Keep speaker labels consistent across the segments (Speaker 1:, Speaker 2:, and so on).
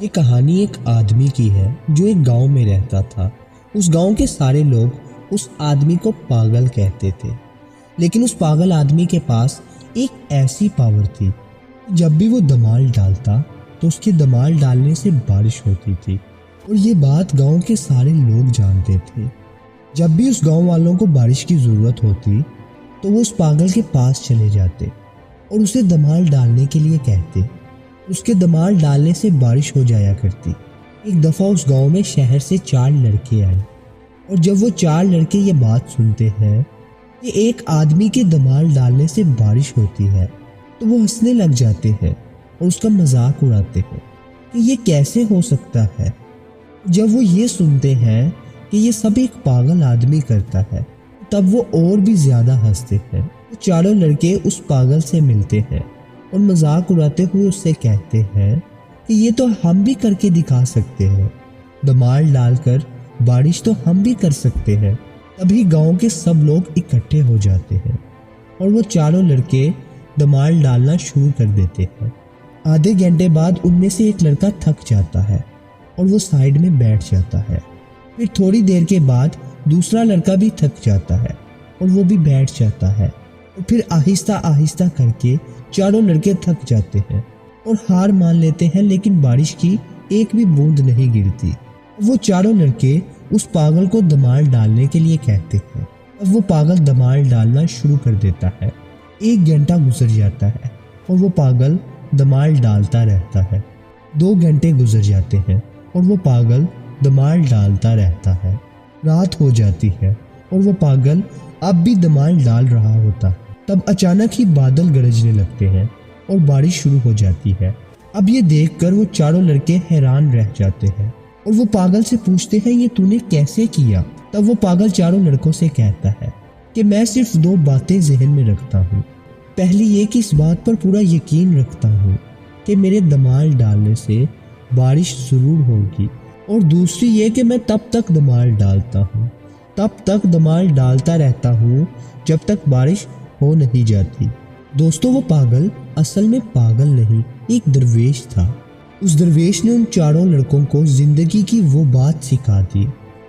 Speaker 1: یہ کہانی ایک آدمی کی ہے جو ایک گاؤں میں رہتا تھا۔ اس گاؤں کے سارے لوگ اس آدمی کو پاگل کہتے تھے، لیکن اس پاگل آدمی کے پاس ایک ایسی پاور تھی، جب بھی وہ دمال ڈالتا تو اس کے دمال ڈالنے سے بارش ہوتی تھی، اور یہ بات گاؤں کے سارے لوگ جانتے تھے۔ جب بھی اس گاؤں والوں کو بارش کی ضرورت ہوتی تو وہ اس پاگل کے پاس چلے جاتے اور اسے دمال ڈالنے کے لیے کہتے۔ اس کے دمال ڈالنے سے بارش ہو جایا کرتی۔ ایک دفعہ اس گاؤں میں شہر سے 4 لڑکے آئے، اور جب وہ 4 لڑکے یہ بات سنتے ہیں کہ ایک آدمی کے دمال ڈالنے سے بارش ہوتی ہے تو وہ ہنسنے لگ جاتے ہیں اور اس کا مذاق اڑاتے ہیں کہ یہ کیسے ہو سکتا ہے۔ جب وہ یہ سنتے ہیں کہ یہ سب ایک پاگل آدمی کرتا ہے تب وہ اور بھی زیادہ ہنستے ہیں۔ وہ چاروں لڑکے اس پاگل سے ملتے ہیں اور مذاق اڑاتے ہوئے اس سے کہتے ہیں کہ یہ تو ہم بھی کر کے دکھا سکتے ہیں، دمال ڈال کر بارش تو ہم بھی کر سکتے ہیں۔ تبھی گاؤں کے سب لوگ اکٹھے ہو جاتے ہیں اور وہ چاروں لڑکے دمال ڈالنا شروع کر دیتے ہیں۔ آدھے گھنٹے بعد ان میں سے ایک لڑکا تھک جاتا ہے اور وہ سائیڈ میں بیٹھ جاتا ہے۔ پھر تھوڑی دیر کے بعد دوسرا لڑکا بھی تھک جاتا ہے اور وہ بھی بیٹھ جاتا ہے، اور پھر آہستہ آہستہ کر کے چاروں لڑکے تھک جاتے ہیں اور ہار مان لیتے ہیں، لیکن بارش کی ایک بھی بوند نہیں گرتی۔ وہ چاروں لڑکے اس پاگل کو دمال ڈالنے کے لیے کہتے ہیں۔ اب وہ پاگل دمال ڈالنا شروع کر دیتا ہے۔ 1 گھنٹہ گزر جاتا ہے اور وہ پاگل دمال ڈالتا رہتا ہے۔ 2 گھنٹے گزر جاتے ہیں اور وہ پاگل دمال ڈالتا رہتا ہے۔ رات ہو جاتی ہے اور وہ پاگل اب بھی دمال ڈال رہا ہوتا۔ تب اچانک ہی بادل گرجنے لگتے ہیں اور بارش شروع ہو جاتی ہے۔ اب یہ دیکھ کر وہ چاروں لڑکے حیران رہ جاتے ہیں اور وہ پاگل سے پوچھتے ہیں یہ تو نے کیسے کیا؟ تب وہ پاگل چاروں لڑکوں سے کہتا ہے کہ میں صرف 2 باتیں ذہن میں رکھتا ہوں۔ پہلی یہ کہ اس بات پر پورا یقین رکھتا ہوں کہ میرے دمال ڈالنے سے بارش ضرور ہوگی، اور دوسری یہ کہ میں تب تک دمال ڈالتا ہوں، تب تک دمال ڈالتا رہتا ہوں جب تک بارش ہو نہیں جاتی۔ دوستو، وہ پاگل اصل میں پاگل نہیں، ایک درویش تھا۔ اس درویش نے ان چاروں لڑکوں کو زندگی کی وہ بات سکھا دی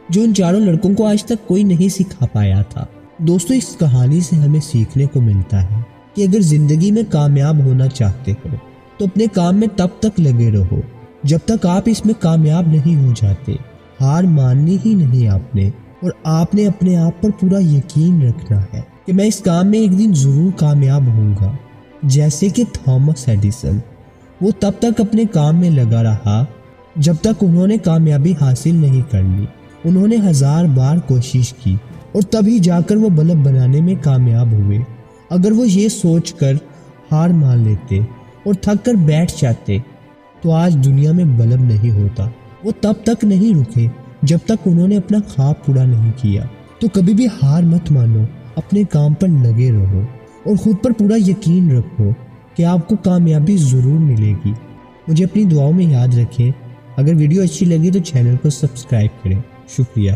Speaker 1: جو ان چاروں لڑکوں کو آج تک کوئی نہیں سکھا پایا تھا۔ دوستو، اس کہانی سے ہمیں سیکھنے کو ملتا ہے کہ اگر زندگی میں کامیاب ہونا چاہتے ہو تو اپنے کام میں تب تک لگے رہو جب تک آپ اس میں کامیاب نہیں ہو جاتے۔ ہار ماننی ہی نہیں آپ نے، اور آپ نے اپنے آپ پر پورا یقین رکھنا ہے کہ میں اس کام میں ایک دن ضرور کامیاب ہوں گا۔ جیسے کہ تھامس ایڈیسن، وہ تب تک اپنے کام میں لگا رہا جب تک انہوں نے کامیابی حاصل نہیں کر لی۔ انہوں نے 1000 بار کوشش کی اور تبھی جا کر وہ بلب بنانے میں کامیاب ہوئے۔ اگر وہ یہ سوچ کر ہار مان لیتے اور تھک کر بیٹھ جاتے تو آج دنیا میں بلب نہیں ہوتا۔ وہ تب تک نہیں رکے جب تک انہوں نے اپنا خواب پورا نہیں کیا۔ تو کبھی بھی ہار مت مانو، اپنے کام پر لگے رہو اور خود پر پورا یقین رکھو کہ آپ کو کامیابی ضرور ملے گی۔ مجھے اپنی دعاؤں میں یاد رکھیں۔ اگر ویڈیو اچھی لگی تو چینل کو سبسکرائب کریں۔ شکریہ۔